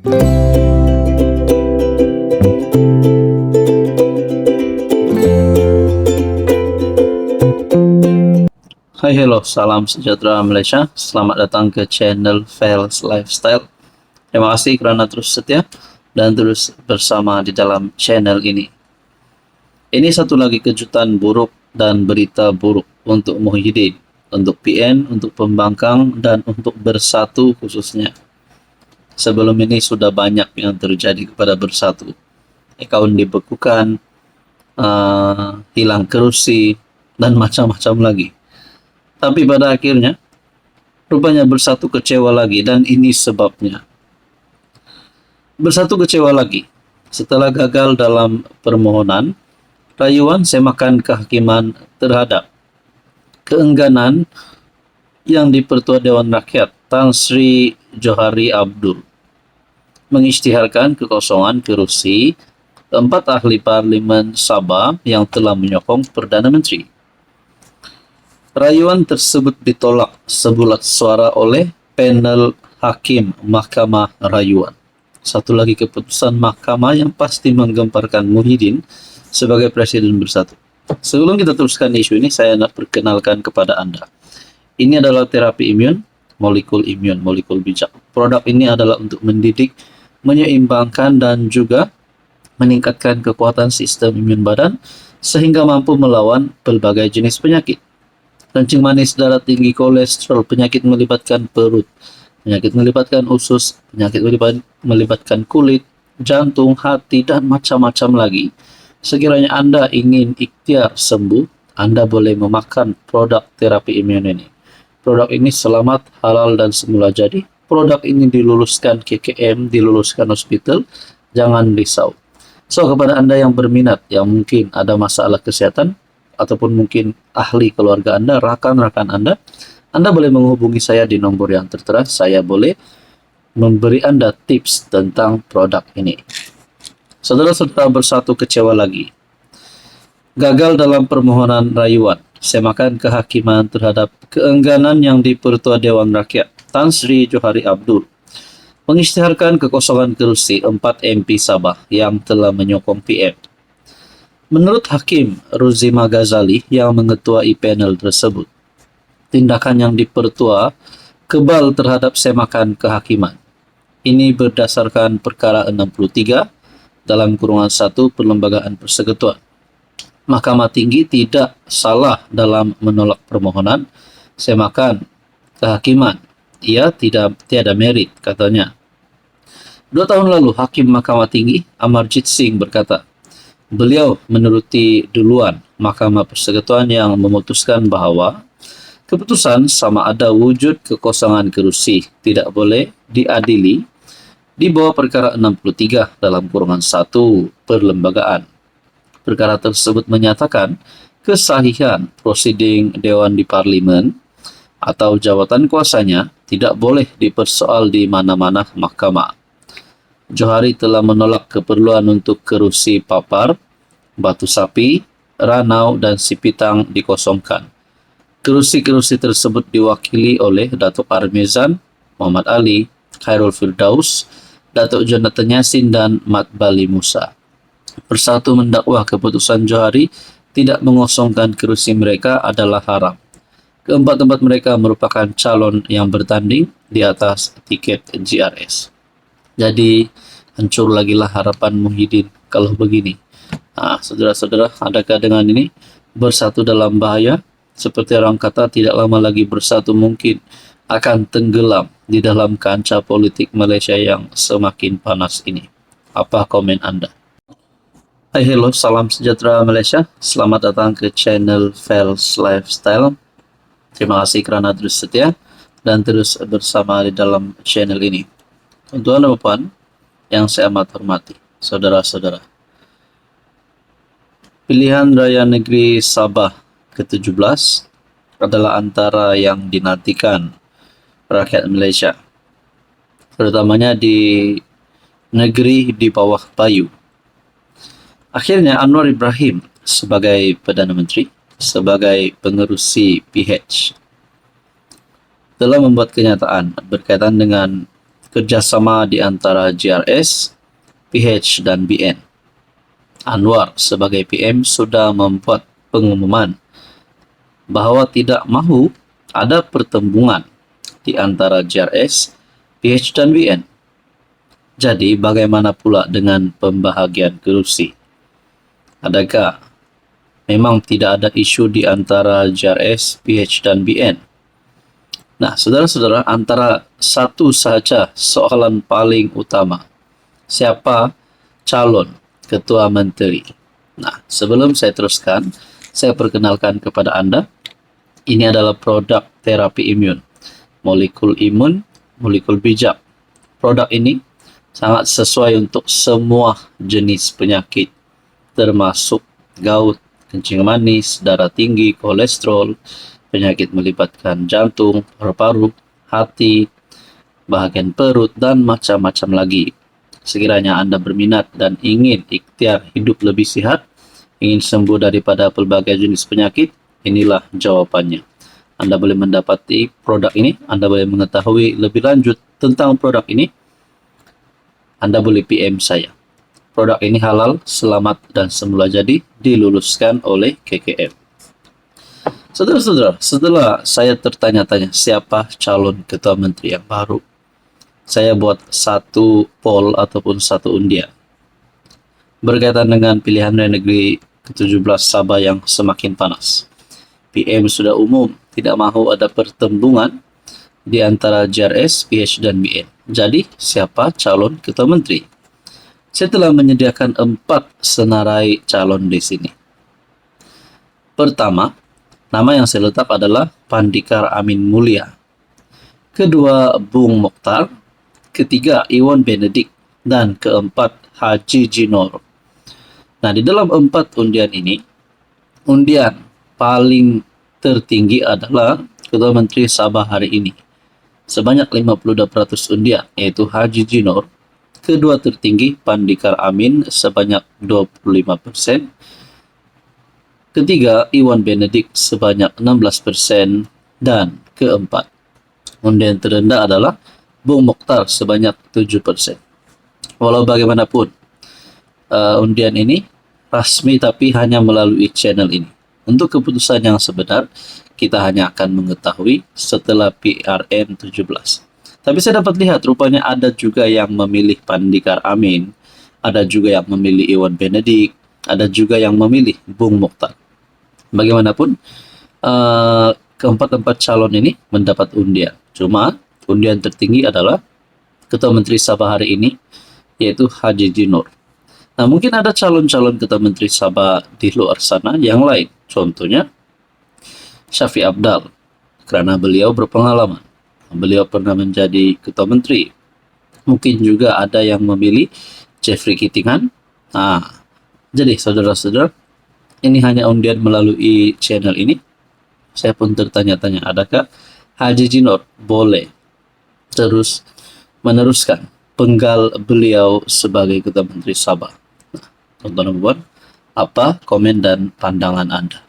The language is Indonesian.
Hai, hello, salam sejahtera Malaysia. Selamat datang ke channel Fels Lifestyle. Terima kasih kerana terus setia dan terus bersama di dalam channel ini. Ini satu lagi kejutan buruk dan berita buruk untuk Muhyiddin, untuk PN, untuk pembangkang, dan untuk Bersatu khususnya. Sebelum ini sudah banyak yang terjadi kepada Bersatu. Akaun dibekukan, hilang kerusi, dan macam-macam lagi. Tapi pada akhirnya, rupanya Bersatu kecewa lagi, dan ini sebabnya. Bersatu kecewa lagi. Setelah gagal dalam permohonan, rayuan semakan kehakiman terhadap keengganan yang di-Pertua Dewan Rakyat Tan Sri Johari Abdul mengisytiharkan kekosongan kerusi 4 ahli Parlimen Sabah yang telah menyokong Perdana Menteri. Rayuan tersebut ditolak sebulat suara oleh panel Hakim Mahkamah Rayuan. Satu lagi keputusan mahkamah yang pasti menggemparkan Muhyiddin sebagai Presiden Bersatu. Sebelum kita teruskan isu ini, saya nak perkenalkan kepada Anda. Ini adalah terapi imun, molekul bijak. Produk ini adalah untuk mendidik, menyeimbangkan dan juga meningkatkan kekuatan sistem imun badan sehingga mampu melawan berbagai jenis penyakit. Kencing manis, darah tinggi, kolesterol, penyakit melibatkan perut, penyakit melibatkan usus, penyakit melibatkan kulit, jantung, hati, dan macam-macam lagi. Sekiranya Anda ingin ikhtiar sembuh, Anda boleh memakan produk terapi imun ini. Produk ini selamat, halal, dan semula jadi. Produk ini diluluskan KKM, diluluskan hospital. Jangan risau. So, kepada Anda yang berminat, yang mungkin ada masalah kesehatan, ataupun mungkin ahli keluarga Anda, rakan-rakan Anda boleh menghubungi saya di nomor yang tertera. Saya boleh memberi Anda tips tentang produk ini. Saudara-saudara, Bersatu kecewa lagi. Gagal dalam permohonan rayuan, semakan kehakiman terhadap keengganan yang di-Pertua Dewan Rakyat Tan Sri Johari Abdul mengisytiharkan kekosongan kerusi 4 MP Sabah yang telah menyokong PM. Menurut Hakim Ruzima Ghazali yang mengetuai panel tersebut, tindakan yang di-Pertua kebal terhadap semakan kehakiman. Ini berdasarkan perkara 63 dalam kurungan 1 Perlembagaan Persekutuan. Mahkamah Tinggi tidak salah dalam menolak permohonan semakan kehakiman. Ia tiada merit, katanya. 2 tahun lalu, Hakim Mahkamah Tinggi Amarjit Singh berkata, beliau menuruti duluan Mahkamah Persekutuan yang memutuskan bahawa keputusan sama ada wujud kekosongan kerusi tidak boleh diadili di bawah perkara 63 dalam kurungan 1 Perlembagaan. Perkara tersebut menyatakan kesahihan prosiding Dewan di Parlimen atau jawatan kuasanya tidak boleh dipersoal di mana-mana mahkamah. Johari telah menolak keperluan untuk kerusi Papar, Batu Sapi, Ranau dan Sipitang dikosongkan. Kerusi-kerusi tersebut diwakili oleh Datuk Armezan, Muhammad Ali, Khairul Firdaus, Datuk Jonathan Yassin dan Mat Bali Musa. Bersatu mendakwa keputusan Johari tidak mengosongkan kerusi mereka adalah haram. Keempat-empat mereka merupakan calon yang bertanding di atas tiket GRS. Jadi, hancur lagilah harapan Muhyiddin kalau begini. Saudara-saudara, adakah dengan ini Bersatu dalam bahaya? Seperti orang kata, tidak lama lagi Bersatu mungkin akan tenggelam di dalam kancah politik Malaysia yang semakin panas ini. Apa komen Anda? Hai, hello, salam sejahtera Malaysia. Selamat datang ke channel Fels Lifestyle. Terima kasih kerana terus setia dan terus bersama di dalam channel ini. Tuan-tuan dan puan yang saya amat hormati, saudara-saudara. Pilihan Raya Negeri Sabah ke-17 adalah antara yang dinantikan rakyat Malaysia, terutamanya di negeri di bawah Bayu. Akhirnya Anwar Ibrahim sebagai Perdana Menteri, sebagai pengerusi PH, telah membuat kenyataan berkaitan dengan kerjasama di antara JRS, PH, dan BN. Anwar sebagai PM sudah membuat pengumuman bahwa tidak mahu ada pertembungan di antara JRS, PH, dan BN. Jadi, bagaimana pula dengan pembahagian kursi? Adakah memang tidak ada isu di antara JRS, PH, dan BN? Nah, saudara-saudara, antara satu saja soalan paling utama. Siapa calon ketua menteri? Nah, sebelum saya teruskan, saya perkenalkan kepada Anda. Ini adalah produk terapi imun. Molekul imun, molekul bijak. Produk ini sangat sesuai untuk semua jenis penyakit, termasuk gout, kencing manis, darah tinggi, kolesterol, penyakit melibatkan jantung, paru-paru, hati, bahagian perut, dan macam-macam lagi. Sekiranya Anda berminat dan ingin ikhtiar hidup lebih sehat, ingin sembuh daripada pelbagai jenis penyakit, inilah jawabannya. Anda boleh mendapati produk ini, Anda boleh mengetahui lebih lanjut tentang produk ini, Anda boleh PM saya. Produk ini halal, selamat, dan semula jadi diluluskan oleh KKM. Saudara-saudara, setelah saya tertanya-tanya siapa calon ketua menteri yang baru, saya buat satu poll ataupun satu undian berkaitan dengan pilihan raya negeri ke-17 Sabah yang semakin panas. PM sudah umum tidak mahu ada pertembungan di antara JRS, PH, dan BN. Jadi, siapa calon ketua menteri? Saya telah menyediakan 4 senarai calon di sini. Pertama, nama yang saya letak adalah Pandikar Amin Mulia. Kedua, Bung Mokhtar. Ketiga, Iwan Benedik. Dan keempat, Haji Jinor. Nah, di dalam 4 undian ini, undian paling tertinggi adalah Ketua Menteri Sabah hari ini. Sebanyak 52% undian, yaitu Haji Jinor. Kedua tertinggi, Pandikar Amin, sebanyak 25%. Ketiga, Iwan Benedik, sebanyak 16%. Dan keempat, undian terendah adalah Bung Mokhtar, sebanyak 7%. Walau bagaimanapun, undian ini resmi tapi hanya melalui channel ini. Untuk keputusan yang sebenar, kita hanya akan mengetahui setelah PRN 17. Tapi saya dapat lihat rupanya ada juga yang memilih Pandikar Amin, ada juga yang memilih Iwan Benedik, ada juga yang memilih Bung Mokhtar. Bagaimanapun, keempat-empat calon ini mendapat undian. Cuma undian tertinggi adalah Ketua Menteri Sabah hari ini, yaitu Haji Jinor. Nah, mungkin ada calon-calon Ketua Menteri Sabah di luar sana yang lain. Contohnya, Syafiq Abdal, karena beliau berpengalaman. Beliau pernah menjadi Ketua Menteri. Mungkin juga ada yang memilih Jeffrey Kitingan. Nah, jadi saudara-saudara, ini hanya undian melalui channel ini. Saya pun tertanya-tanya, adakah Haji Jinor boleh terus meneruskan penggal beliau sebagai Ketua Menteri Sabah? Nah, tonton apa komen dan pandangan Anda.